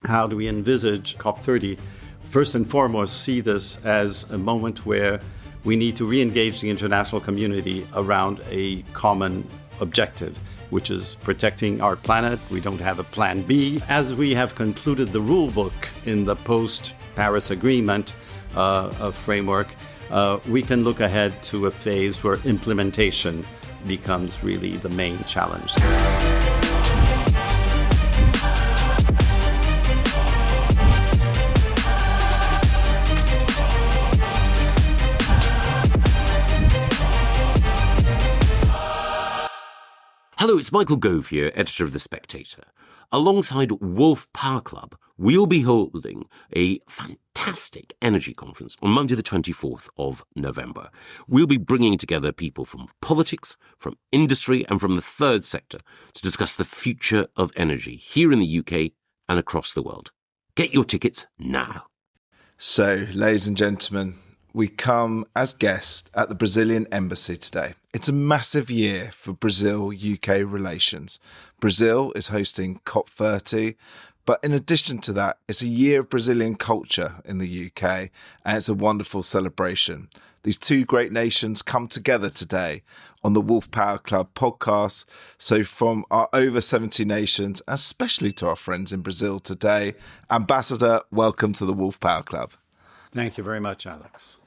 how do we envisage COP30? First and foremost, see this as a moment where we need to re-engage the international community around a common objective, which is protecting our planet. We don't have a plan B. As we have concluded the rule book in the post-Paris Agreement framework, we can look ahead to a phase where implementation becomes really the main challenge. Hello, it's Michael Gove here, editor of The Spectator. Alongside Wolfe Power Club, we'll be holding a fantastic energy conference on Monday the 24th of November. We'll be bringing together people from politics, from industry and from the third sector to discuss the future of energy here in the UK and across the world. Get your tickets now. So, ladies and gentlemen, we come as guests at the Brazilian embassy today. It's a massive year for Brazil-UK relations. Brazil is hosting COP30, but in addition to that, it's a year of Brazilian culture in the UK, and it's a wonderful celebration. These two great nations come together today on the Wolfe Power Club podcast. So from our over 70 nations, especially to our friends in Brazil today, Ambassador, welcome to the Wolfe Power Club. Thank you very much, Alex.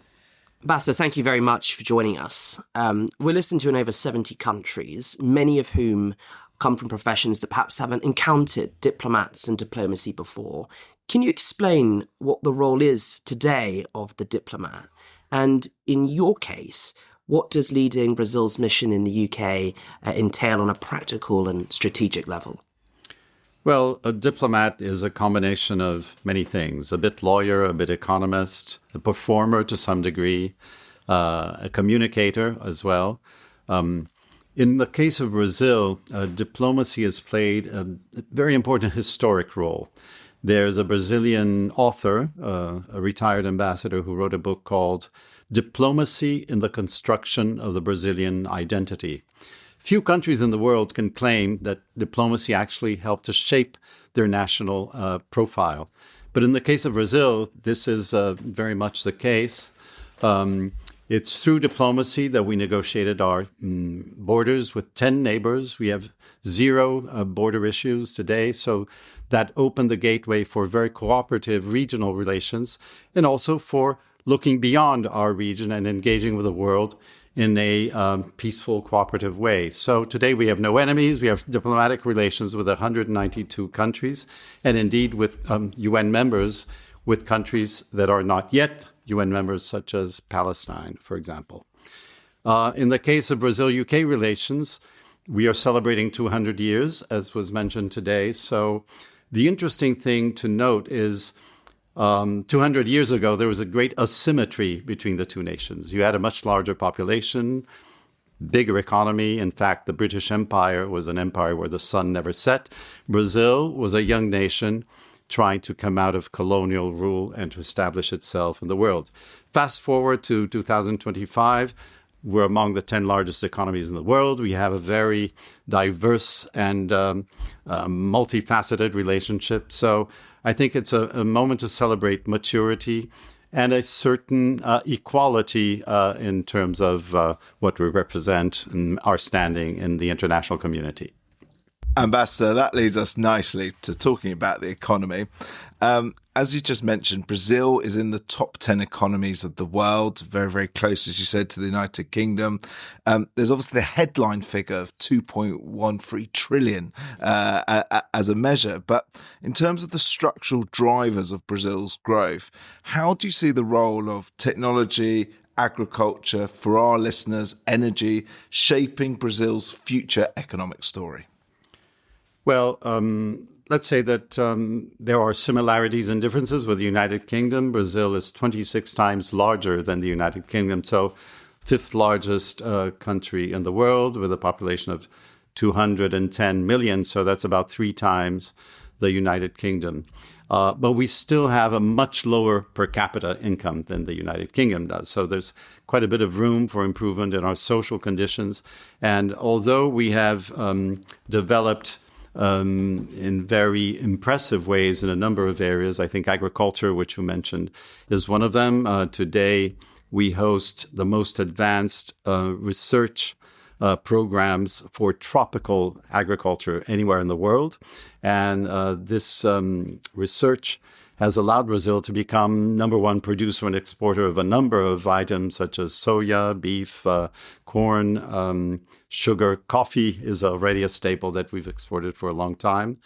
Ambassador, thank you very much for joining us. We're listening to in over 70 countries, many of whom come from professions that perhaps haven't encountered diplomats and diplomacy before. Can you explain what the role is today of the diplomat? And in your case, what does leading Brazil's mission in the UK entail on a practical and strategic level? Well, a diplomat is a combination of many things, a bit lawyer, a bit economist, a performer to some degree, a communicator as well. In the case of Brazil, diplomacy has played a very important historic role. There's a Brazilian author, a retired ambassador, who wrote a book called Diplomacy in the Construction of the Brazilian Identity. Few countries in the world can claim that diplomacy actually helped to shape their national profile. But in the case of Brazil, this is very much the case. It's through diplomacy that we negotiated our borders with 10 neighbors. We have 0 border issues today. So that opened the gateway for very cooperative regional relations and also for looking beyond our region and engaging with the world in a peaceful, cooperative way. So today we have no enemies. We have diplomatic relations with 192 countries, and indeed with UN members, with countries that are not yet UN members, such as Palestine, for example. In the case of Brazil-UK relations, we are celebrating 200 years, as was mentioned today. So the interesting thing to note is 200 years ago, there was a great asymmetry between the two nations. You had a much larger population, bigger economy. In fact, the British Empire was an empire where the sun never set. Brazil was a young nation trying to come out of colonial rule and to establish itself in the world. Fast forward to 2025, we're among the 10 largest economies in the world. We have a very diverse and multifaceted relationship. So I think it's a moment to celebrate maturity and a certain equality in terms of what we represent and our standing in the international community. Ambassador, that leads us nicely to talking about the economy. As you just mentioned, Brazil is in the top 10 economies of the world, very, very close, as you said, to the United Kingdom. There's obviously the headline figure of 2.13 trillion as a measure. But in terms of the structural drivers of Brazil's growth, how do you see the role of technology, agriculture, for our listeners, energy, shaping Brazil's future economic story? Well, let's say that there are similarities and differences with the United Kingdom. Brazil is 26 times larger than the United Kingdom, so 5th largest country in the world with a population of 210 million. So that's about 3 times the United Kingdom. But we still have a much lower per capita income than the United Kingdom does. So there's quite a bit of room for improvement in our social conditions. And although we have developed in very impressive ways in a number of areas. I think agriculture, which you mentioned, is one of them. Today, we host the most advanced research programs for tropical agriculture anywhere in the world. And this research has allowed Brazil to become number one producer and exporter of a number of items such as soya, beef, corn, sugar. Coffee is already a staple that we've exported for a long time.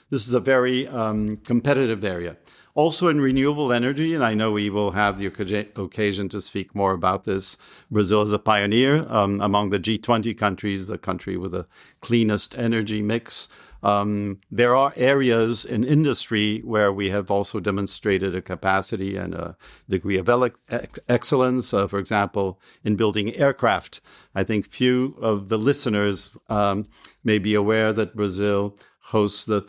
This is a very competitive area. Also in renewable energy, and I know we will have the occasion to speak more about this, Brazil is a pioneer among the G20 countries, the country with the cleanest energy mix. There are areas in industry where we have also demonstrated a capacity and a degree of excellence. For example, in building aircraft, I think few of the listeners may be aware that Brazil hosts the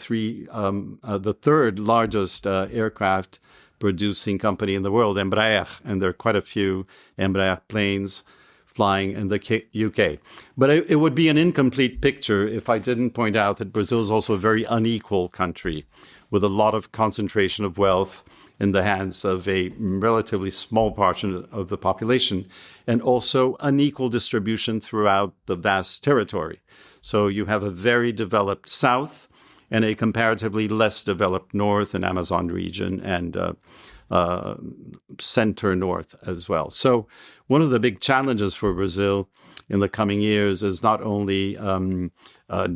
third largest aircraft producing company in the world, Embraer, and there are quite a few Embraer planes flying in the UK. But it would be an incomplete picture if I didn't point out that Brazil is also a very unequal country with a lot of concentration of wealth in the hands of a relatively small portion of the population, and also unequal distribution throughout the vast territory. So you have a very developed south and a comparatively less developed north and Amazon region and center north as well. So one of the big challenges for Brazil in the coming years is not only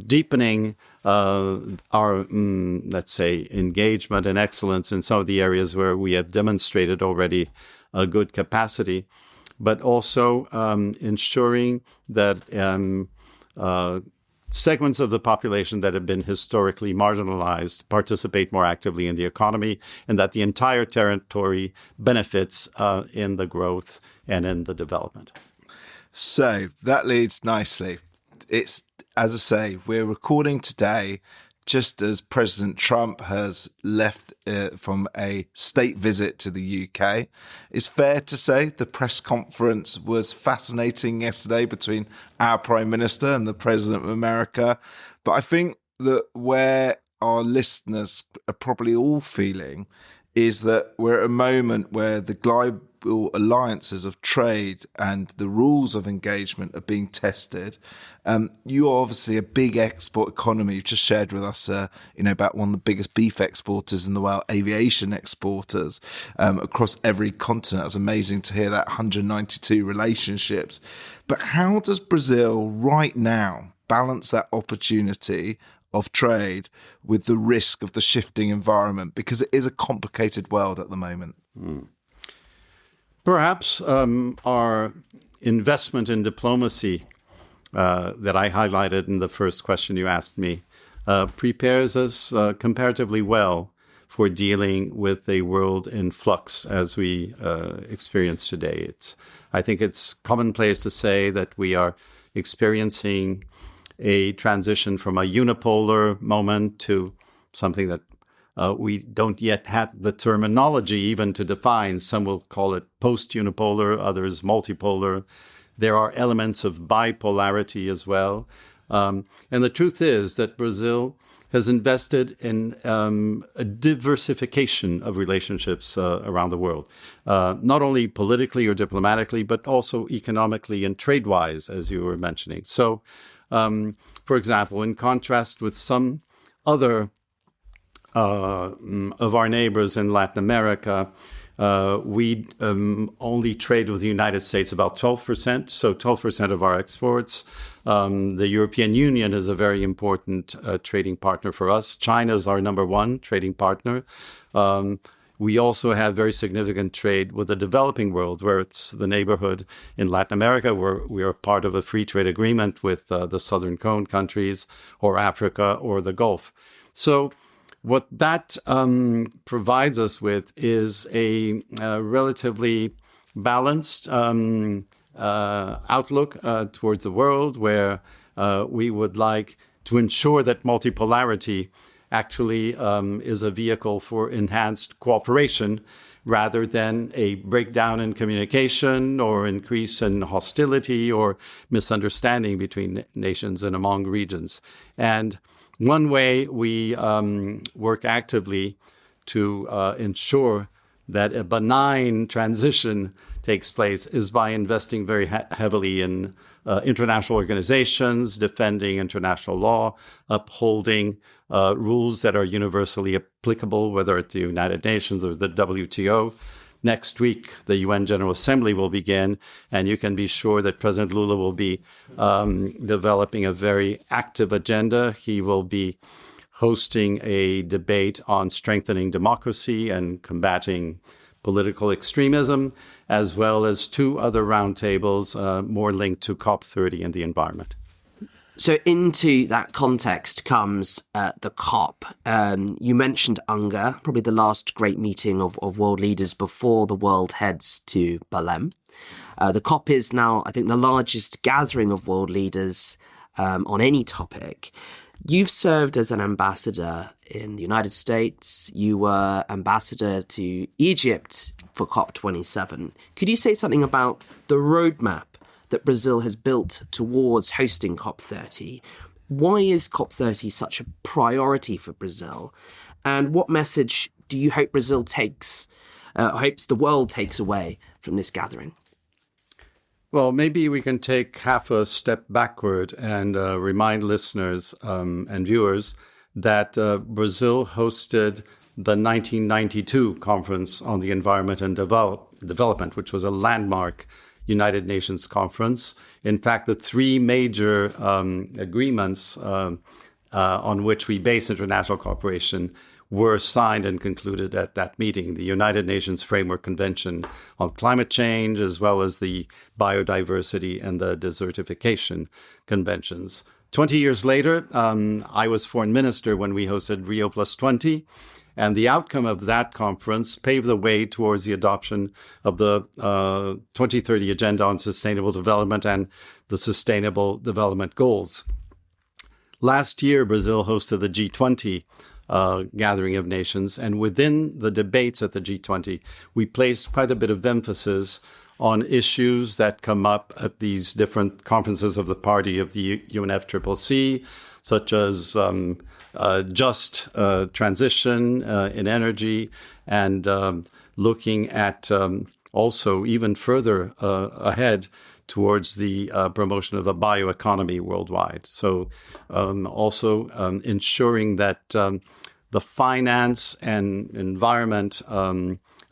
deepening our, let's say, engagement and excellence in some of the areas where we have demonstrated already a good capacity, but also ensuring that segments of the population that have been historically marginalized participate more actively in the economy, and that the entire territory benefits in the growth and in the development. So that leads nicely. It's, as I say, we're recording today just as President Trump has left from a state visit to the UK. It's fair to say the press conference was fascinating yesterday between our Prime Minister and the President of America. But I think that where our listeners are probably all feeling is that we're at a moment where the global alliances of trade and the rules of engagement are being tested. You are obviously a big export economy. You've just shared with us, about one of the biggest beef exporters in the world, aviation exporters across every continent. It was amazing to hear that 192 relationships. But how does Brazil right now balance that opportunity of trade with the risk of the shifting environment? Because it is a complicated world at the moment. Perhaps our investment in diplomacy that I highlighted in the first question you asked me prepares us comparatively well for dealing with a world in flux as we experience today. I think it's commonplace to say that we are experiencing a transition from a unipolar moment to something that we don't yet have the terminology even to define. Some will call it post-unipolar, others multipolar. There are elements of bipolarity as well. And the truth is that Brazil has invested in a diversification of relationships around the world, not only politically or diplomatically, but also economically and trade-wise, as you were mentioning. So, for example, in contrast with some other of our neighbors in Latin America, we only trade with the United States about 12%, so 12% of our exports. The European Union is a very important trading partner for us. China is our number one trading partner. We also have very significant trade with the developing world, where it's the neighborhood in Latin America, where we are part of a free trade agreement with the Southern Cone countries, or Africa, or the Gulf. So what that provides us with is a relatively balanced outlook towards the world, where we would like to ensure that multipolarity actually is a vehicle for enhanced cooperation rather than a breakdown in communication or increase in hostility or misunderstanding between nations and among regions. And One way we work actively to ensure that a benign transition takes place is by investing very heavily in international organizations, defending international law, upholding rules that are universally applicable, whether it's the United Nations or the WTO. Next week, the UN General Assembly will begin, and you can be sure that President Lula will be developing a very active agenda. He will be hosting a debate on strengthening democracy and combating political extremism, as well as 2 other roundtables more linked to COP30 and the environment. So into that context comes the COP. You mentioned UNGA, probably the last great meeting of world leaders before the world heads to Belém. The COP is now, I think, the largest gathering of world leaders on any topic. You've served as an ambassador in the United States. You were ambassador to Egypt for COP27. Could you say something about the roadmap that Brazil has built towards hosting COP30? Why is COP30 such a priority for Brazil? And what message do you hope Brazil hopes the world takes away from this gathering? Well, maybe we can take half a step backward and remind listeners and viewers that Brazil hosted the 1992 Conference on the Environment and Development, which was a landmark United Nations conference. In fact, the 3 major agreements on which we base international cooperation were signed and concluded at that meeting: the United Nations Framework Convention on Climate Change, as well as the Biodiversity and the Desertification Conventions. 20 years later, I was foreign minister when we hosted Rio+20, and the outcome of that conference paved the way towards the adoption of the 2030 Agenda on Sustainable Development and the Sustainable Development Goals. Last year, Brazil hosted the G20 gathering of nations, and within the debates at the G20, we placed quite a bit of emphasis on issues that come up at these different conferences of the party of the UNFCCC, such as just transition in energy, and looking at also even further ahead towards the promotion of a bioeconomy worldwide. So also ensuring that the finance and environment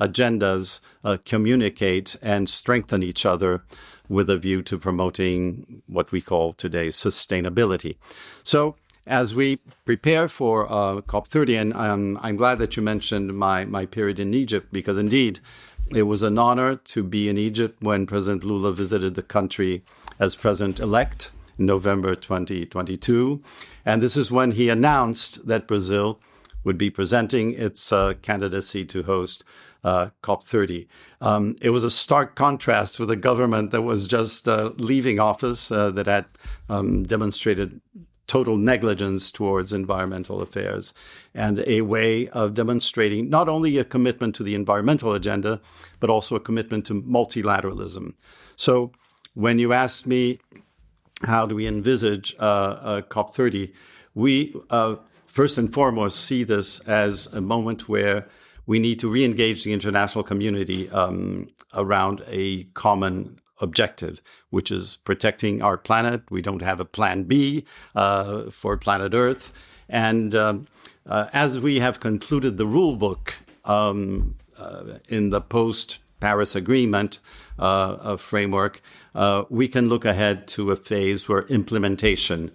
agendas communicate and strengthen each other with a view to promoting what we call today sustainability. So as we prepare for COP30, and I'm glad that you mentioned my period in Egypt, because indeed it was an honor to be in Egypt when President Lula visited the country as president-elect in November 2022. And this is when he announced that Brazil would be presenting its candidacy to host COP30. It was a stark contrast with a government that was just leaving office, that had demonstrated total negligence towards environmental affairs, and a way of demonstrating not only a commitment to the environmental agenda, but also a commitment to multilateralism. So when you asked me, how do we envisage COP30, we first and foremost see this as a moment where we need to re-engage the international community around a common objective, which is protecting our planet. We don't have a plan B for planet Earth. And as we have concluded the rule book in the post-Paris Agreement framework, we can look ahead to a phase where implementation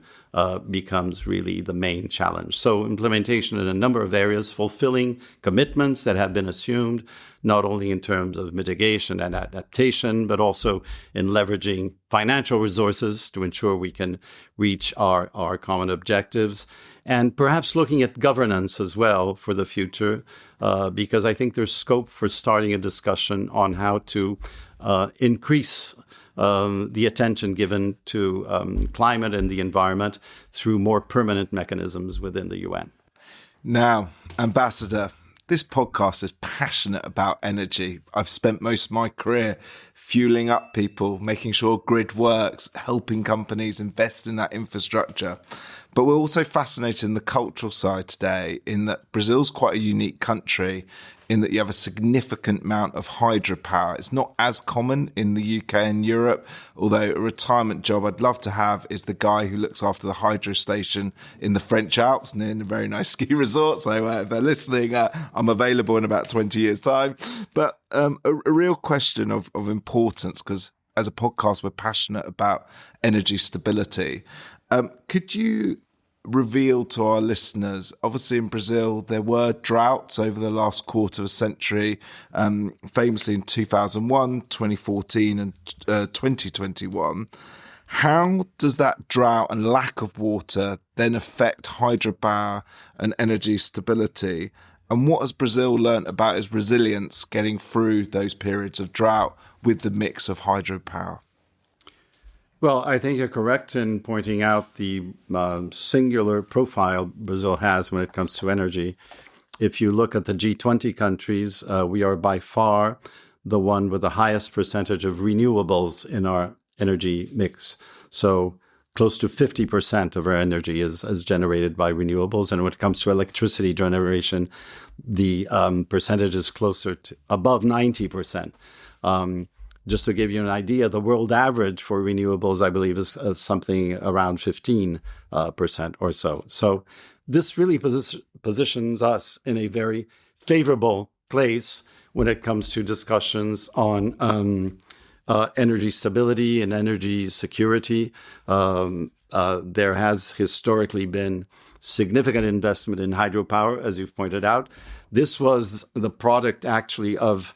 becomes really the main challenge. So implementation in a number of areas, fulfilling commitments that have been assumed, not only in terms of mitigation and adaptation, but also in leveraging financial resources to ensure we can reach our common objectives, and perhaps looking at governance as well for the future, because I think there's scope for starting a discussion on how to increase the attention given to climate and the environment through more permanent mechanisms within the UN. Now, Ambassador, This podcast is passionate about energy. I've spent most of my career fueling up people, making sure grid works, helping companies invest in that infrastructure. But we're also fascinated in the cultural side today, in that Brazil's quite a unique country, in that you have a significant amount of hydropower. It's not as common in the UK and Europe, although a retirement job I'd love to have is the guy who looks after the hydro station in the French Alps near a very nice ski resort. So if they're listening, I'm available in about 20 years' time. But a real question of importance, because as a podcast, we're passionate about energy stability. Could you reveal to our listeners, obviously in Brazil, there were droughts over the last quarter of a century, famously in 2001, 2014 and 2021. How does that drought and lack of water then affect hydropower and energy stability? And what has Brazil learnt about its resilience getting through those periods of drought with the mix of hydropower? Well, I think you're correct in pointing out the singular profile Brazil has when it comes to energy. If you look at the G20 countries, we are by far the one with the highest percentage of renewables in our energy mix. So close to 50% of our energy is generated by renewables. And when it comes to electricity generation, the percentage is closer to above 90%. Just to give you an idea, the world average for renewables, I believe, is something around 15% or so. So this really positions us in a very favorable place when it comes to discussions on energy stability and energy security. There has historically been significant investment in hydropower, as you've pointed out. This was the product actually of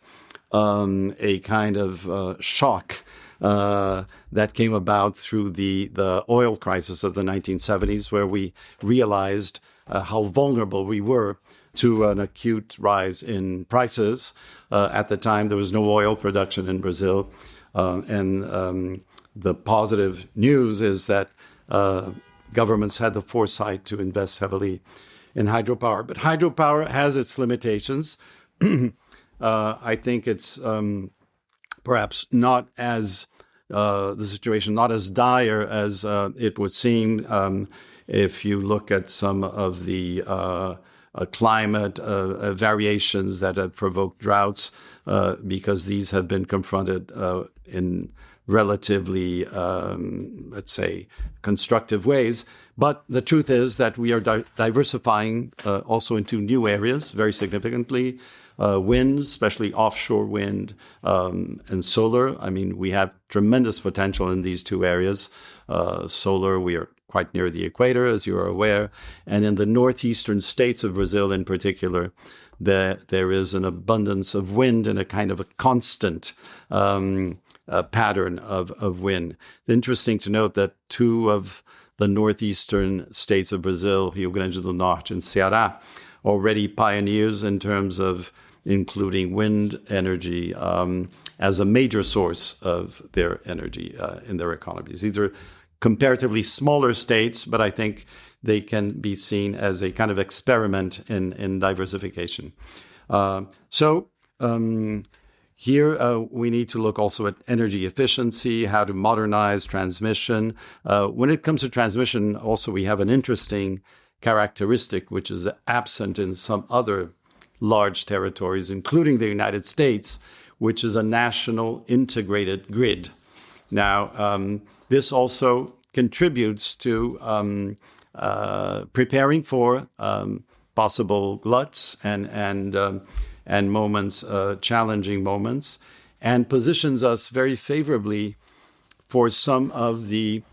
a kind of shock that came about through the oil crisis of the 1970s, where we realized how vulnerable we were to an acute rise in prices. At the time, there was no oil production in Brazil. And the positive news is that governments had the foresight to invest heavily in hydropower. But hydropower has its limitations. I think it's perhaps not as the situation not as dire as it would seem if you look at some of the climate variations that have provoked droughts, because these have been confronted in relatively, let's say, constructive ways. But the truth is that we are diversifying also into new areas very significantly. Wind, especially offshore wind and solar. I mean, we have tremendous potential in these two areas. Solar, we are quite near the equator, as you are aware. And in the northeastern states of Brazil in particular, there is an abundance of wind and a kind of a constant pattern of wind. It's interesting to note that two of the northeastern states of Brazil, Rio Grande do Norte and Ceará, already pioneers in terms of including wind energy as a major source of their energy in their economies. These are comparatively smaller states, but I think they can be seen as a kind of experiment in diversification. Here we need to look also at energy efficiency, how to modernize transmission. When it comes to transmission, also we have an interesting characteristic which is absent in some other large territories, including the United States, which is a national integrated grid. Now, this also contributes to preparing for possible gluts and moments, challenging moments, and positions us very favorably for some of the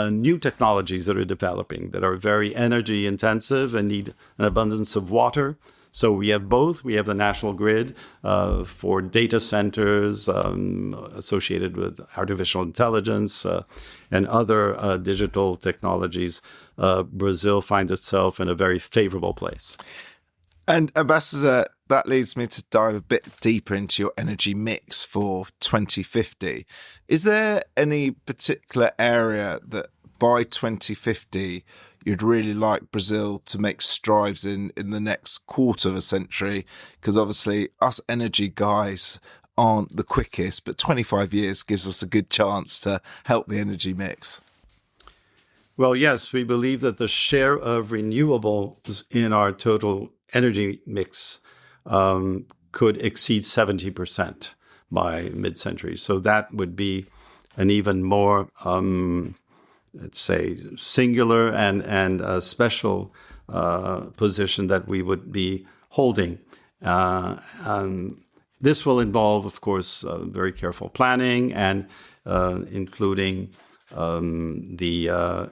new technologies that are developing that are very energy intensive and need an abundance of water. So we have both. We have the national grid for data centers associated with artificial intelligence and other digital technologies. Brazil finds itself in a very favorable place. And Ambassador, that leads me to dive a bit deeper into your energy mix for 2050. Is there any particular area that by 2050 you'd really like Brazil to make strides in the next quarter of a century? Because obviously us energy guys aren't the quickest, but 25 years gives us a good chance to help the energy mix. Well, yes, we believe that the share of renewables in our total energy mix could exceed 70% by mid-century. So that would be an even more, let's say, singular and special position that we would be holding. This will involve, of course, very careful planning and including the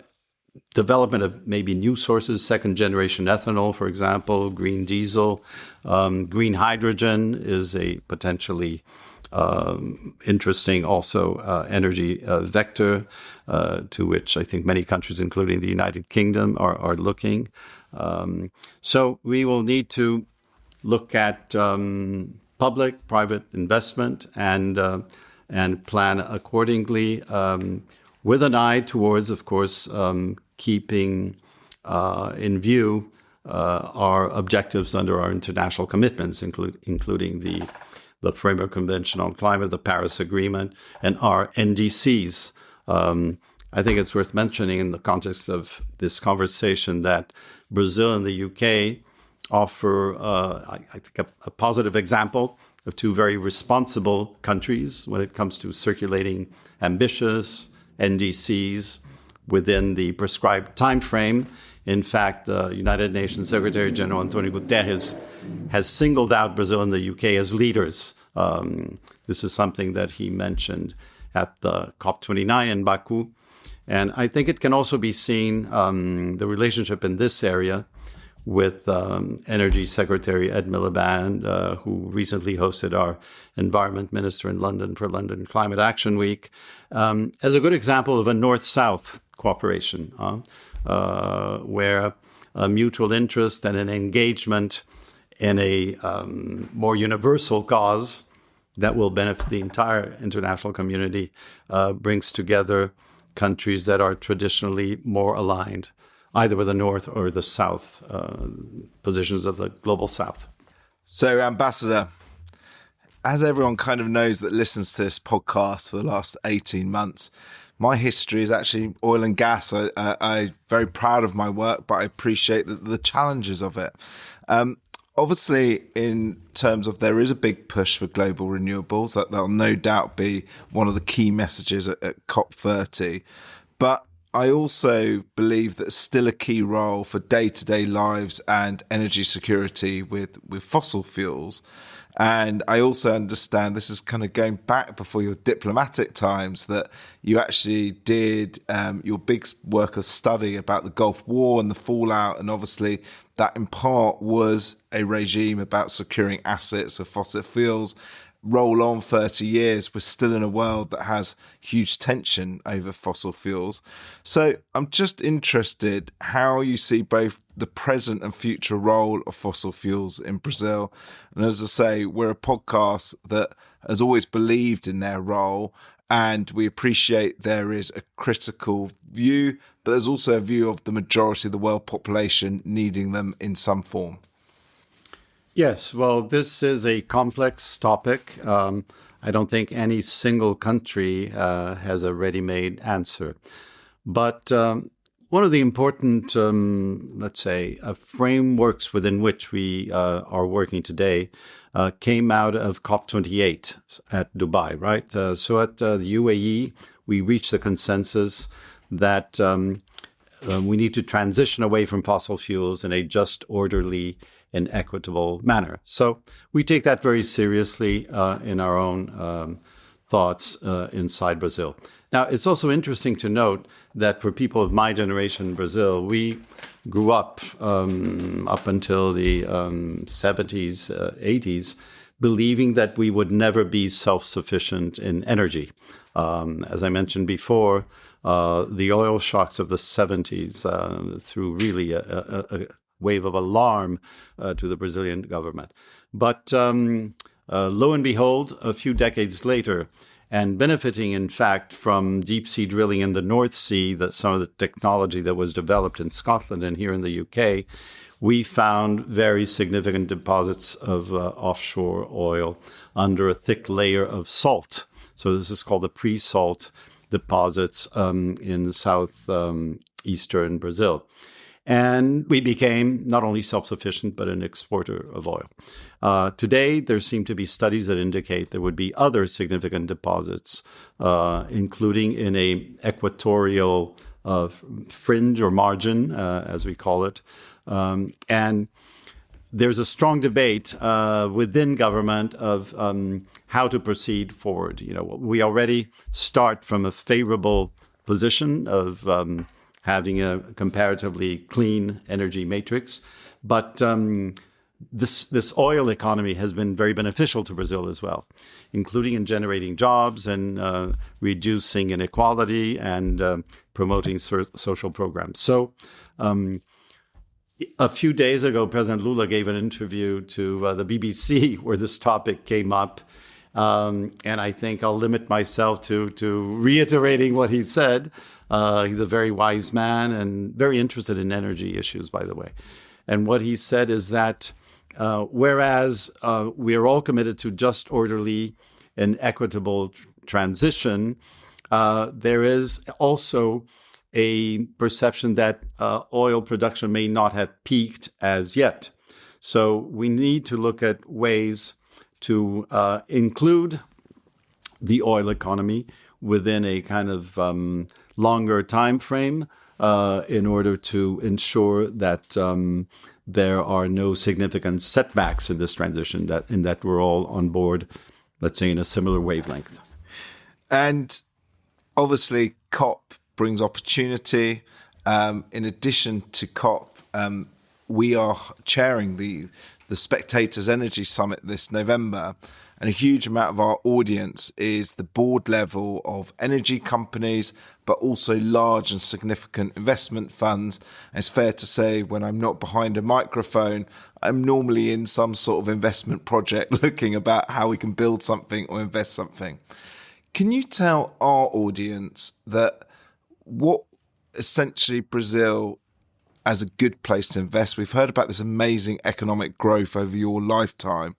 development of maybe new sources, second-generation ethanol, for example, green diesel. Green hydrogen is a potentially interesting also energy vector to which I think many countries, including the United Kingdom, are looking. So we will need to look at public-private investment and plan accordingly with an eye towards, of course, keeping in view our objectives under our international commitments, including the Framework Convention on Climate, the Paris Agreement, and our NDCs. I think it's worth mentioning in the context of this conversation that Brazil and the UK offer, I think, a positive example of two very responsible countries when it comes to circulating ambitious NDCs within the prescribed time frame. In fact, the United Nations Secretary General Antonio Guterres has singled out Brazil and the UK as leaders. This is something that he mentioned at the COP29 in Baku. And I think it can also be seen, the relationship in this area with Energy Secretary Ed Miliband, who recently hosted our environment minister in London for London Climate Action Week, as a good example of a North-South cooperation, where a mutual interest and an engagement in a more universal cause that will benefit the entire international community brings together countries that are traditionally more aligned, either with the North or the South, positions of the global South. So, Ambassador, as everyone kind of knows that listens to this podcast for the last 18 months, my history is actually oil and gas. I'm very proud of my work, but I appreciate the challenges of it. Obviously, in terms of there is a big push for global renewables, that'll no doubt be one of the key messages at COP30. But I also believe that there's still a key role for day-to-day lives and energy security with fossil fuels. And I also understand, this is kind of going back before your diplomatic times, that you actually did your big work of study about the Gulf War and the fallout. And obviously that in part was a regime about securing assets of fossil fuels. Roll on 30 years, we're still in a world that has huge tension over fossil fuels. So I'm just interested how you see both the present and future role of fossil fuels in Brazil. And as I say, we're a podcast that has always believed in their role, and we appreciate there is a critical view, but there's also a view of the majority of the world population needing them in some form. Yes, well, this is a complex topic. I don't think any single country has a ready-made answer. But one of the important, let's say, frameworks within which we are working today came out of COP28 at Dubai, right? So at the UAE, we reached the consensus that we need to transition away from fossil fuels in a just, orderly, and equitable manner. So we take that very seriously in our own thoughts inside Brazil. Now, it's also interesting to note that for people of my generation in Brazil, we grew up until the 70s, 80s, believing that we would never be self-sufficient in energy. As I mentioned before, the oil shocks of the 70s threw really a wave of alarm to the Brazilian government. But lo and behold, a few decades later, and benefiting, in fact, from deep sea drilling in the North Sea, that some of the technology that was developed in Scotland and here in the UK, we found very significant deposits of offshore oil under a thick layer of salt. So this is called the pre-salt deposits in southeastern Brazil. And we became not only self-sufficient, but an exporter of oil. Today, there seem to be studies that indicate there would be other significant deposits, including in a equatorial fringe or margin, as we call it. And there's a strong debate within government of how to proceed forward. We already start from a favorable position of having a comparatively clean energy matrix. But this oil economy has been very beneficial to Brazil as well, including in generating jobs and reducing inequality and promoting social programs. So a few days ago, President Lula gave an interview to the BBC where this topic came up. And I think I'll limit myself to reiterating what he said. He's a very wise man and very interested in energy issues, by the way. And what he said is that whereas we are all committed to just, orderly, and equitable transition, there is also a perception that oil production may not have peaked as yet. So we need to look at ways to include the oil economy within a kind of longer time frame in order to ensure that there are no significant setbacks in this transition, that we're all on board, let's say, in a similar wavelength. And obviously, COP brings opportunity. In addition to COP, we are chairing the Spectators Energy Summit this November, and a huge amount of our audience is the board level of energy companies, but also large and significant investment funds. And it's fair to say, when I'm not behind a microphone, I'm normally in some sort of investment project looking about how we can build something or invest something. Can you tell our audience that what essentially Brazil as a good place to invest? We've heard about this amazing economic growth over your lifetime,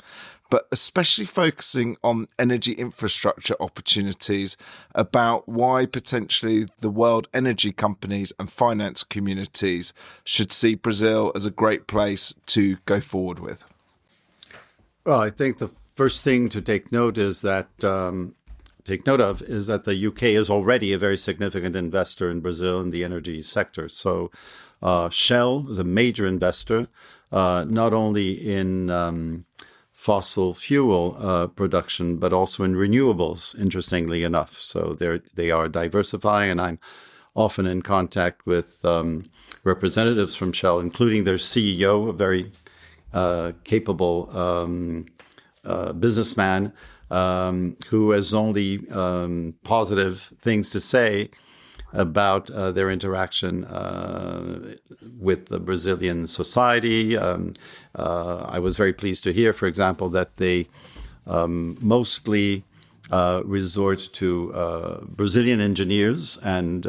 but especially focusing on energy infrastructure opportunities, about why potentially the world energy companies and finance communities should see Brazil as a great place to go forward with. Well, I think the first thing to take note of is that the UK is already a very significant investor in Brazil in the energy sector. So Shell is a major investor, not only in fossil fuel production, but also in renewables, interestingly enough. So they are diversifying, and I'm often in contact with representatives from Shell, including their CEO, a very capable businessman who has only positive things to say about their interaction with the Brazilian society. I was very pleased to hear, for example, that they mostly resort to Brazilian engineers, and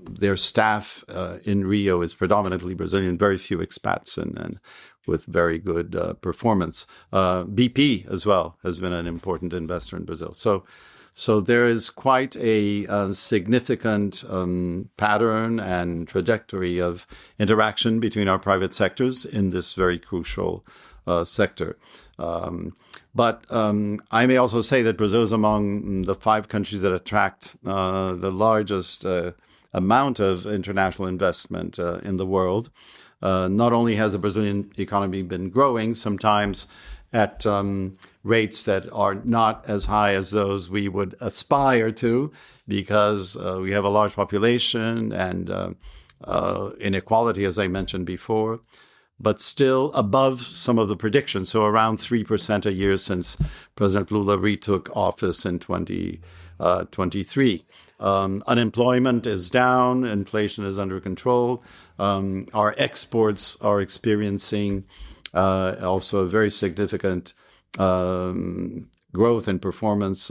their staff in Rio is predominantly Brazilian, very few expats, and with very good performance. BP as well has been an important investor in Brazil. So there is quite a significant pattern and trajectory of interaction between our private sectors in this very crucial sector. But I may also say that Brazil is among the 5 countries that attract the largest amount of international investment in the world. Not only has the Brazilian economy been growing, sometimes at rates that are not as high as those we would aspire to, because we have a large population and inequality, as I mentioned before, but still above some of the predictions. So around 3% a year since President Lula retook office in 2023. Unemployment is down, inflation is under control. Our exports are experiencing also a very significant growth and performance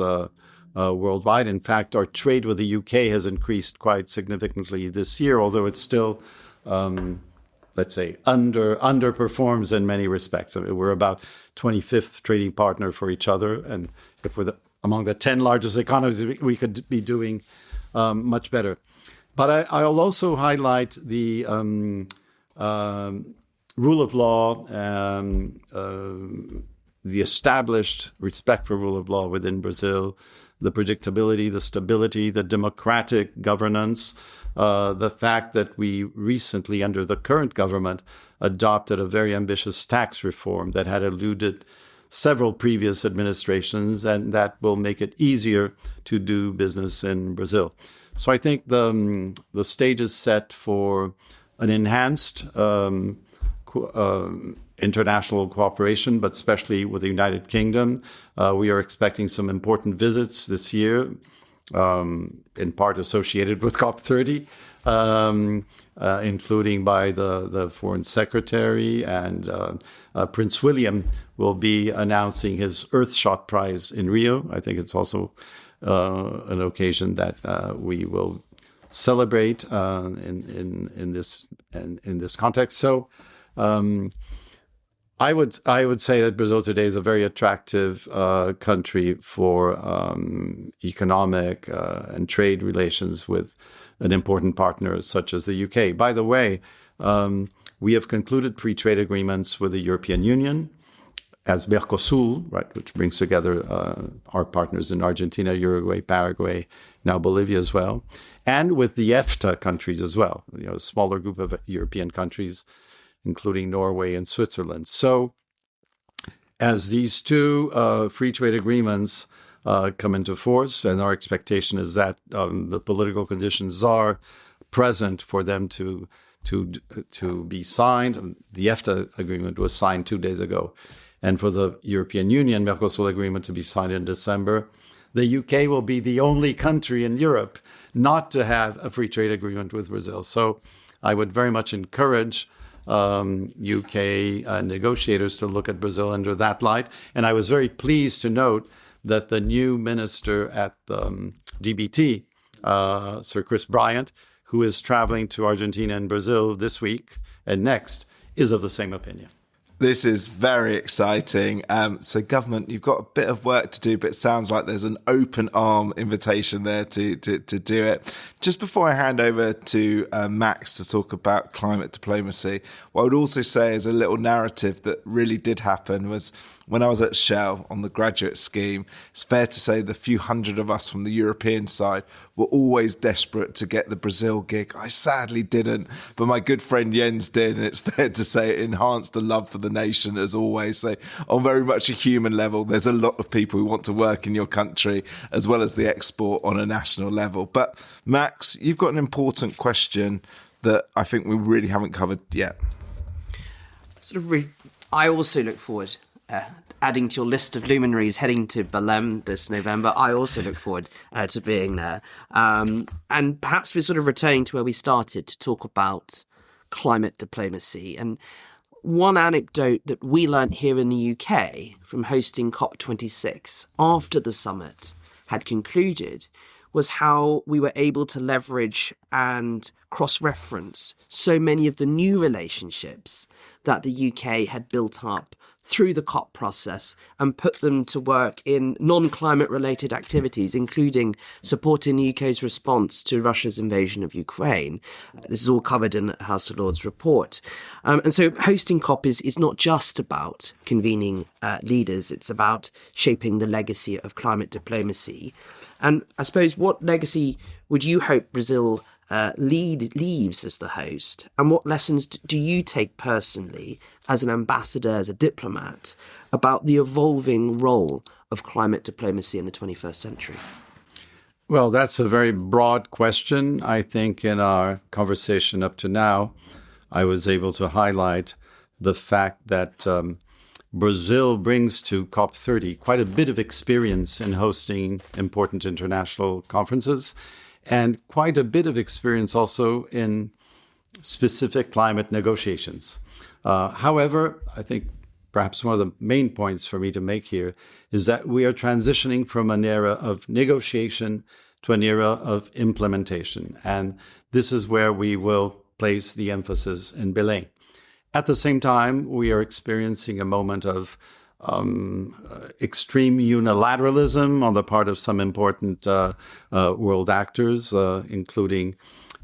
worldwide. In fact, our trade with the UK has increased quite significantly this year, although it's still, let's say, underperforms in many respects. I mean, we're about 25th trading partner for each other, and if we're among the 10 largest economies, we could be doing much better. But I'll also highlight the rule of law, the established respect for rule of law within Brazil, the predictability, the stability, the democratic governance, the fact that we recently, under the current government, adopted a very ambitious tax reform that had eluded several previous administrations, and that will make it easier to do business in Brazil. So I think the stage is set for an enhanced international cooperation, but especially with the United Kingdom. We are expecting some important visits this year, in part associated with COP30, including by the Foreign Secretary, and Prince William will be announcing his Earthshot Prize in Rio. I think it's also an occasion that we will celebrate in this context. So I would say that Brazil today is a very attractive country for economic and trade relations with an important partner such as the UK. By the way, we have concluded free trade agreements with the European Union as Mercosul, right, which brings together our partners in Argentina, Uruguay, Paraguay, now Bolivia as well, and with the EFTA countries as well, a smaller group of European countries, including Norway and Switzerland. So as these two free trade agreements come into force, and our expectation is that the political conditions are present for them to be signed. The EFTA agreement was signed 2 days ago. And for the European Union Mercosul agreement to be signed in December, the UK will be the only country in Europe not to have a free trade agreement with Brazil. So I would very much encourage UK negotiators to look at Brazil under that light. And I was very pleased to note that the new minister at DBT, Sir Chris Bryant, who is traveling to Argentina and Brazil this week and next, is of the same opinion. This is very exciting. So government, you've got a bit of work to do, but it sounds like there's an open arm invitation there to do it. Just before I hand over to Max to talk about climate diplomacy, what I would also say is a little narrative that really did happen was when I was at Shell on the graduate scheme. It's fair to say the few hundred of us from the European side were always desperate to get the Brazil gig. I sadly didn't, but my good friend Jens did, and it's fair to say it enhanced the love for the nation as always. So on very much a human level, there's a lot of people who want to work in your country as well as the export on a national level. But Max, you've got an important question that I think we really haven't covered yet. I also look forward adding to your list of luminaries heading to Belém this November. I also look forward to being there. And perhaps we're sort of returning to where we started to talk about climate diplomacy. And one anecdote that we learnt here in the UK from hosting COP26 after the summit had concluded was how we were able to leverage and cross-reference so many of the new relationships that the UK had built up through the COP process and put them to work in non-climate related activities, including supporting the UK's response to Russia's invasion of Ukraine. This is all covered in the House of Lords report. And so hosting COP is not just about convening leaders, it's about shaping the legacy of climate diplomacy. And I suppose, what legacy would you hope Brazil leaves as the host? And what lessons do you take personally as an ambassador, as a diplomat, about the evolving role of climate diplomacy in the 21st century? Well, that's a very broad question. I think in our conversation up to now, I was able to highlight the fact that Brazil brings to COP30 quite a bit of experience in hosting important international conferences, and quite a bit of experience also in specific climate negotiations. However, I think perhaps one of the main points for me to make here, is that we are transitioning from an era of negotiation to an era of implementation. And this is where we will place the emphasis in Belém. At the same time, we are experiencing a moment of extreme unilateralism on the part of some important world actors, including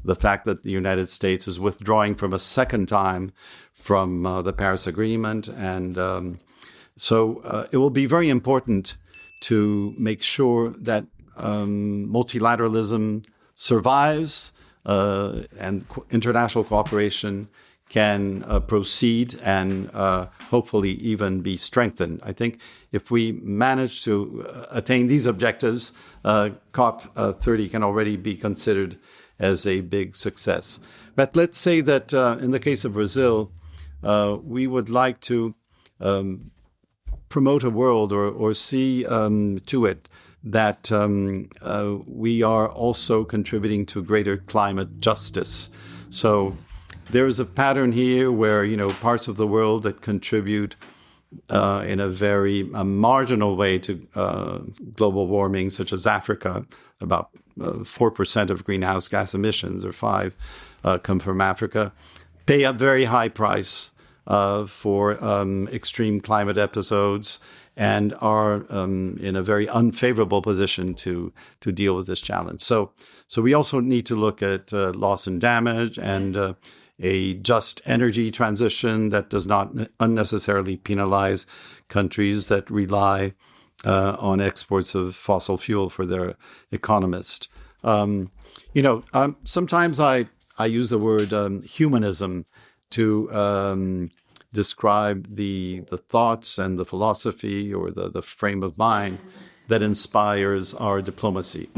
the fact that the United States is withdrawing from a second time from the Paris Agreement. And so it will be very important to make sure that multilateralism survives and international cooperation can proceed and hopefully even be strengthened. I think if we manage to attain these objectives, COP30 can already be considered as a big success. But let's say that in the case of Brazil, we would like to promote a world or see to it that we are also contributing to greater climate justice. So there is a pattern here where, parts of the world that contribute in a very marginal way to global warming, such as Africa, about 4% of greenhouse gas emissions, or 5%, come from Africa, pay a very high price for extreme climate episodes and are in a very unfavorable position to deal with this challenge. So we also need to look at loss and damage and a just energy transition that does not unnecessarily penalize countries that rely on exports of fossil fuel for their economist. Sometimes I use the word humanism to describe the thoughts and the philosophy or the frame of mind that inspires our diplomacy.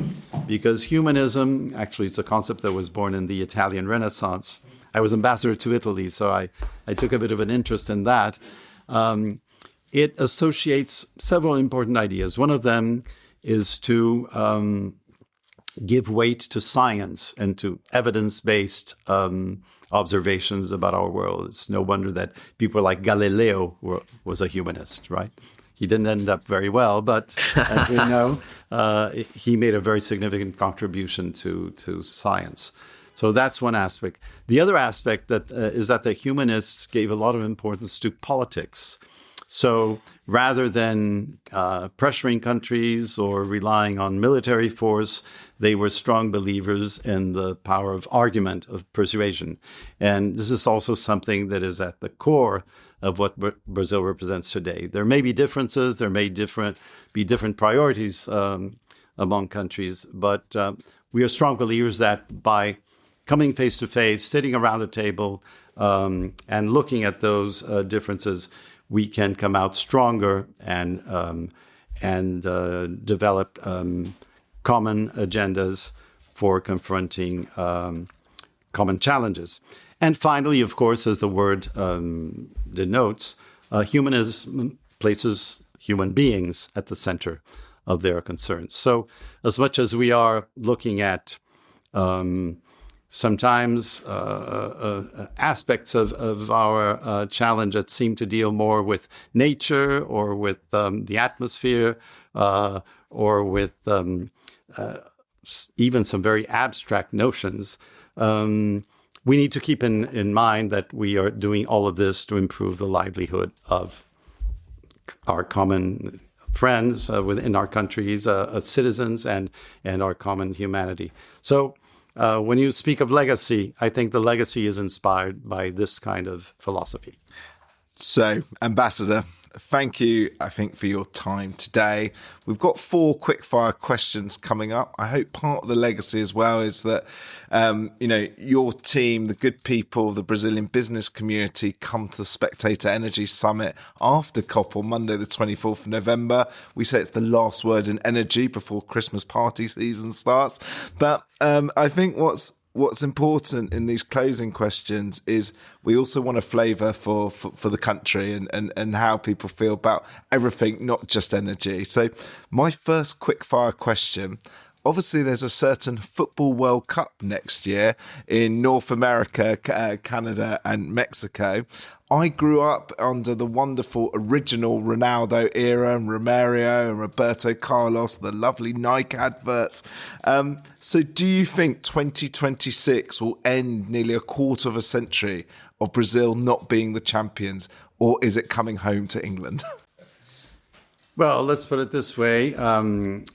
Because humanism, actually, it's a concept that was born in the Italian Renaissance. I was ambassador to Italy, so I took a bit of an interest in that. It associates several important ideas. One of them is to give weight to science and to evidence-based observations about our world. It's no wonder that people like Galileo was a humanist, right? He didn't end up very well, but as we know, he made a very significant contribution to science. So that's one aspect. The other aspect is that the humanists gave a lot of importance to politics. So rather than pressuring countries or relying on military force, they were strong believers in the power of argument, of persuasion. And this is also something that is at the core of what Brazil represents today. There may be differences, there may be different priorities among countries, but we are strong believers that by coming face to face, sitting around the table, and looking at those differences, we can come out stronger and develop common agendas for confronting common challenges. And finally, of course, as the word denotes, humanism places human beings at the center of their concerns. So as much as we are looking at sometimes aspects of our challenge that seem to deal more with nature or with the atmosphere or with even some very abstract notions, we need to keep in mind that we are doing all of this to improve the livelihood of our common friends within our countries, citizens, and our common humanity. So when you speak of legacy, I think the legacy is inspired by this kind of philosophy. So, Ambassador, thank you, I think, for your time today. We've got 4 quickfire questions coming up. I hope part of the legacy as well is that, your team, the good people, the Brazilian business community come to the Spectator Energy Summit after COP on Monday, the 24th of November. We say it's the last word in energy before Christmas party season starts. But I think what's important in these closing questions is we also want a flavour for the country and how people feel about everything, not just energy. So my first quickfire question, obviously there's a certain Football World Cup next year in North America, Canada and Mexico. I grew up under the wonderful original Ronaldo era and Romario and Roberto Carlos, the lovely Nike adverts. So do you think 2026 will end nearly a quarter of a century of Brazil not being the champions, or is it coming home to England? Well, let's put it this way.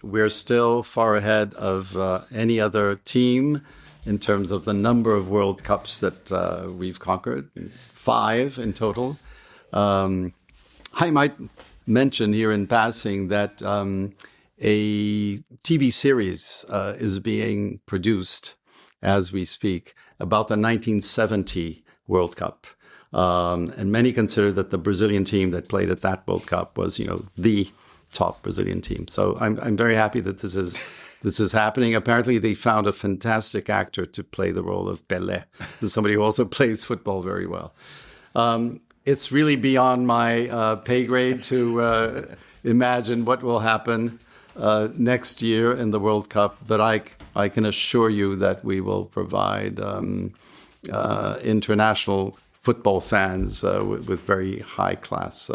We're still far ahead of any other team in terms of the number of World Cups that we've conquered, 5 in total. I might mention here in passing that a TV series is being produced as we speak about the 1970 World Cup. And many consider that the Brazilian team that played at that World Cup was, the top Brazilian team. So I'm very happy that this is happening. Apparently, they found a fantastic actor to play the role of Pelé, somebody who also plays football very well. It's really beyond my pay grade to imagine what will happen next year in the World Cup, but I can assure you that we will provide international football fans with very high-class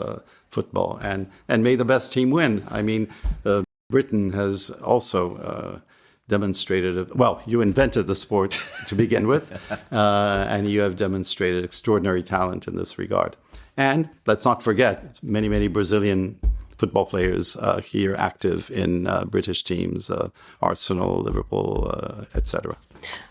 football. And may the best team win. I mean, Britain has also demonstrated, well, you invented the sport to begin with, and you have demonstrated extraordinary talent in this regard. And let's not forget, many, many Brazilian football players here active in British teams, Arsenal, Liverpool, etc.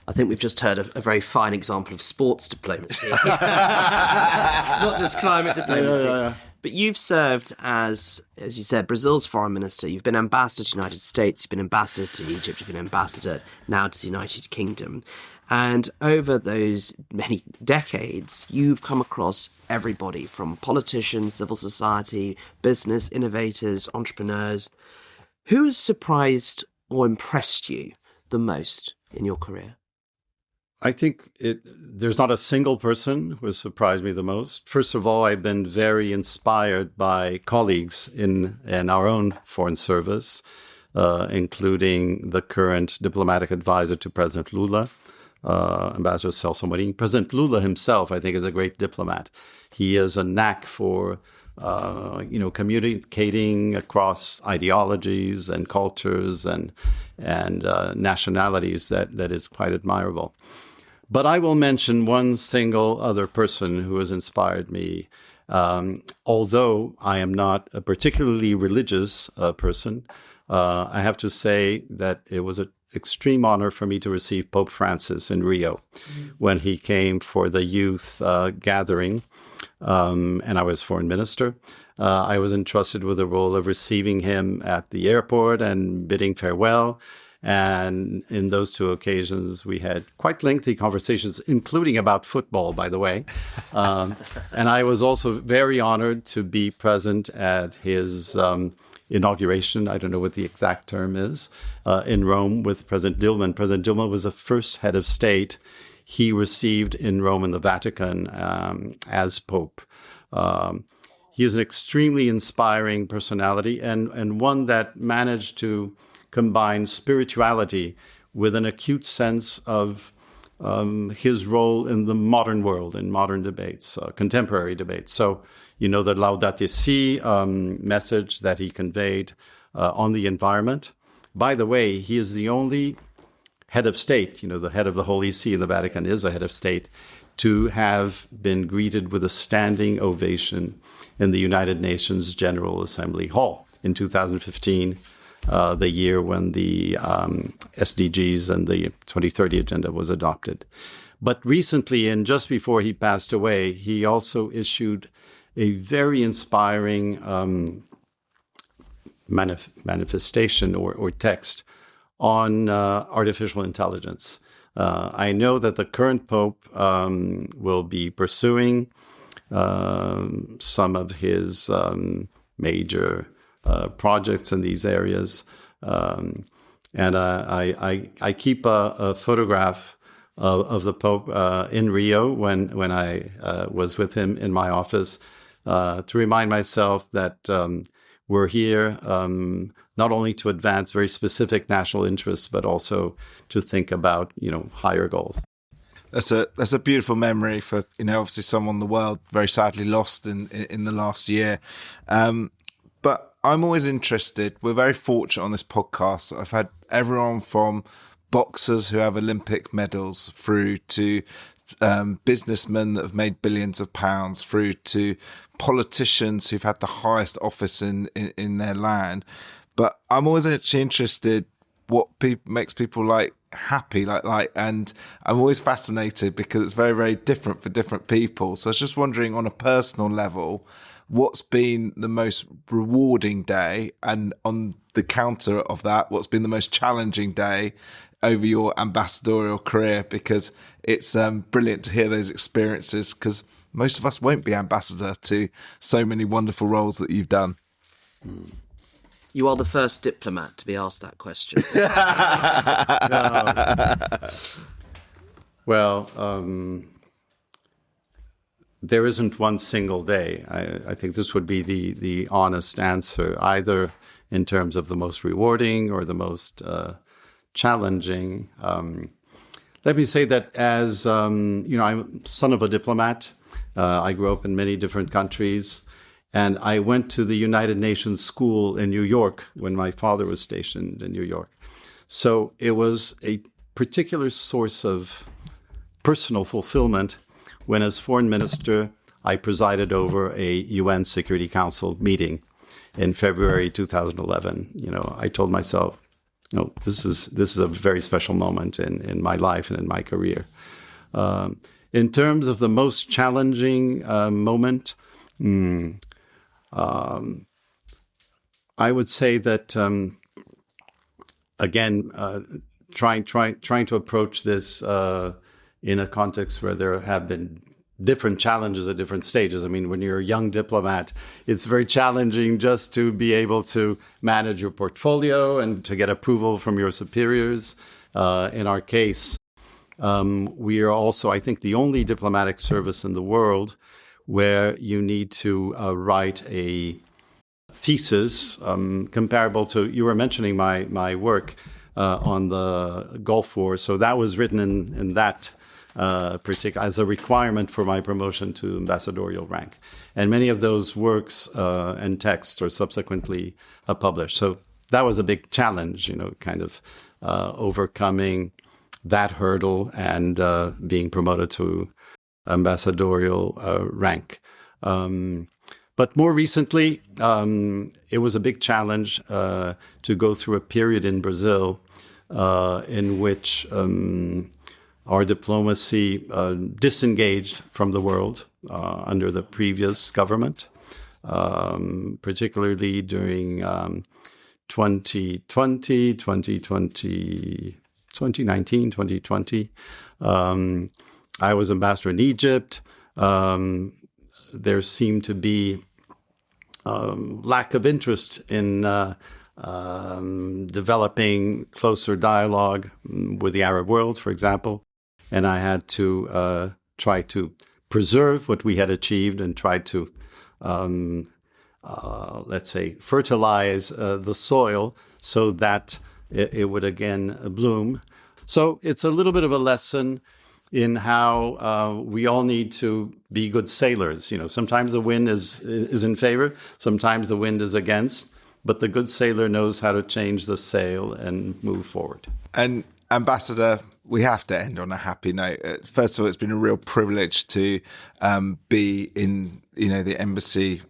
I think we've just heard a very fine example of sports diplomacy, not just climate diplomacy. Yeah. But you've served as you said, Brazil's foreign minister. You've been ambassador to the United States. You've been ambassador to Egypt. You've been ambassador now to the United Kingdom. And over those many decades, you've come across everybody from politicians, civil society, business, innovators, entrepreneurs. Who has surprised or impressed you the most in your career? I think there's not a single person who has surprised me the most. First of all, I've been very inspired by colleagues in our own foreign service, including the current diplomatic advisor to President Lula, Ambassador Celso Amorim. President Lula himself, I think, is a great diplomat. He has a knack for communicating across ideologies and cultures and nationalities that is quite admirable. But I will mention one single other person who has inspired me. Although I am not a particularly religious person, I have to say that it was an extreme honor for me to receive Pope Francis in Rio when he came for the youth gathering, and I was foreign minister. I was entrusted with the role of receiving him at the airport and bidding farewell. And in those two occasions, we had quite lengthy conversations, including about football, by the way. And I was also very honored to be present at his inauguration. I don't know what the exact term is, in Rome with President Dilma. President Dilma was the first head of state he received in Rome in the Vatican as Pope. He is an extremely inspiring personality and one that managed to combine spirituality with an acute sense of his role in the modern world, in modern debates, contemporary debates. So, the Laudate Si message that he conveyed on the environment. By the way, he is the only head of state, the head of the Holy See in the Vatican is a head of state, to have been greeted with a standing ovation in the United Nations General Assembly Hall in 2015. The year when the SDGs and the 2030 agenda was adopted. But recently, and just before he passed away, he also issued a very inspiring manifestation or text on artificial intelligence. I know that the current Pope will be pursuing some of his major projects in these areas. And I keep a photograph of the Pope in Rio when I was with him in my office to remind myself that we're here not only to advance very specific national interests, but also to think about, higher goals. That's a beautiful memory for, obviously someone the world very sadly lost in the last year. But I'm always interested. We're very fortunate on this podcast. I've had everyone from boxers who have Olympic medals through to businessmen that have made billions of pounds, through to politicians who've had the highest office in their land. But I'm always actually interested what makes people happy, and I'm always fascinated because it's very, very different for different people. So I was just wondering, on a personal level, what's been the most rewarding day, and on the counter of that, what's been the most challenging day over your ambassadorial career? Because it's brilliant to hear those experiences, because most of us won't be ambassador to so many wonderful roles that you've done. You are the first diplomat to be asked that question. Well, there isn't one single day. I think this would be the honest answer, either in terms of the most rewarding or the most challenging. Let me say that as, I'm son of a diplomat. I grew up in many different countries. And I went to the United Nations school in New York when my father was stationed in New York. So it was a particular source of personal fulfillment when, as foreign minister, I presided over a UN Security Council meeting in February 2011. I told myself, this is a very special moment in my life and in my career. In terms of the most challenging moment, I would say that, again, trying to approach this in a context where there have been different challenges at different stages. I mean, when you're a young diplomat, it's very challenging just to be able to manage your portfolio and to get approval from your superiors. In our case, we are also, I think, the only diplomatic service in the world where you need to write a thesis comparable to, you were mentioning my work on the Gulf War. So that was written in that particular, as a requirement for my promotion to ambassadorial rank. And many of those works and texts are subsequently published. So that was a big challenge, kind of overcoming that hurdle and being promoted to ambassadorial rank. But more recently, it was a big challenge to go through a period in Brazil in which our diplomacy disengaged from the world under the previous government, particularly during 2019, 2020. I was ambassador in Egypt. There seemed to be lack of interest in developing closer dialogue with the Arab world, for example. And I had to try to preserve what we had achieved and try to, let's say, fertilize the soil so that it would again bloom. So it's a little bit of a lesson in how we all need to be good sailors. Sometimes the wind is in favor, sometimes the wind is against, but the good sailor knows how to change the sail and move forward. And Ambassador, we have to end on a happy note. First of all, it's been a real privilege to be in the embassy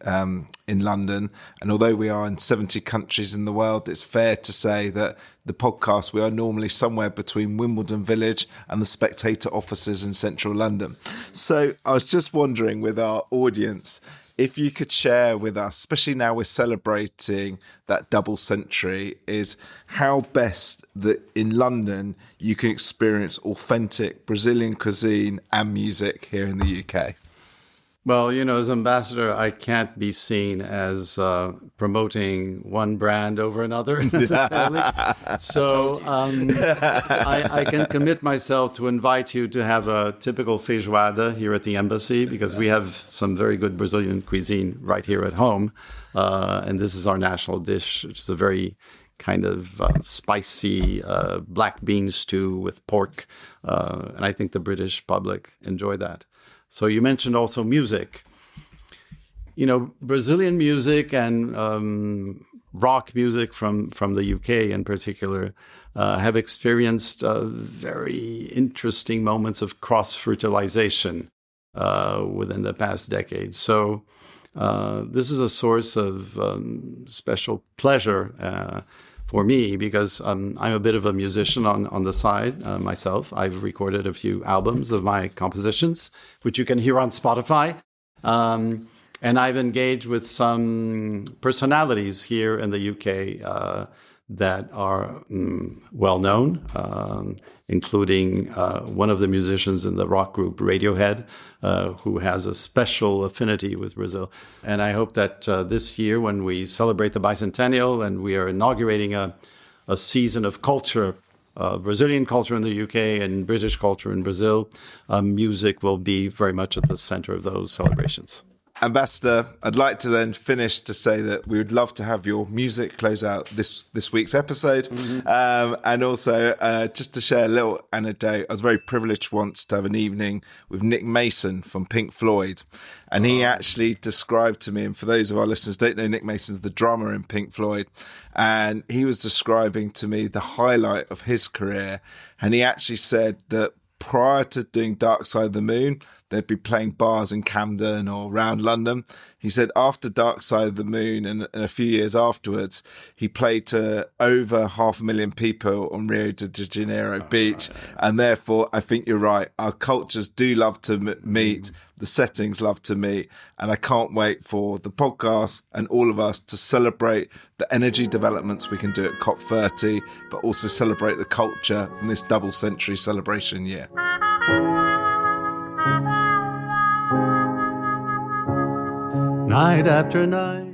in London. And although we are in 70 countries in the world, it's fair to say that the podcast, we are normally somewhere between Wimbledon Village and the Spectator offices in central London. So I was just wondering with our audience, if you could share with us, especially now we're celebrating that double century, is how best that in London you can experience authentic Brazilian cuisine and music here in the UK. Well, as ambassador, I can't be seen as promoting one brand over another necessarily. So I can commit myself to invite you to have a typical feijoada here at the embassy, because we have some very good Brazilian cuisine right here at home. And this is our national dish, which is a very kind of spicy black bean stew with pork. And I think the British public enjoy that. So you mentioned also music. Brazilian music and rock music from the UK in particular have experienced very interesting moments of cross-fertilization within the past decade. So this is a source of special pleasure for me, because I'm a bit of a musician on the side myself. I've recorded a few albums of my compositions, which you can hear on Spotify. And I've engaged with some personalities here in the UK that are well known, including one of the musicians in the rock group Radiohead, who has a special affinity with Brazil. And I hope that this year, when we celebrate the bicentennial and we are inaugurating a season of culture, Brazilian culture in the UK and British culture in Brazil, music will be very much at the center of those celebrations. Ambassador, I'd like to then finish to say that we would love to have your music close out this week's episode. And also, just to share a little anecdote, I was very privileged once to have an evening with Nick Mason from Pink Floyd. And he actually described to me, and for those of our listeners who don't know, Nick Mason's the drummer in Pink Floyd. And he was describing to me the highlight of his career. And he actually said that prior to doing Dark Side of the Moon, they'd be playing bars in Camden or around London. He said after Dark Side of the Moon and a few years afterwards, he played to over 500,000 people on Rio de Janeiro beach. And therefore, I think you're right. Our cultures do love to meet. The settings love to meet. And I can't wait for the podcast and all of us to celebrate the energy developments we can do at COP30, but also celebrate the culture in this double century celebration year. Night after night,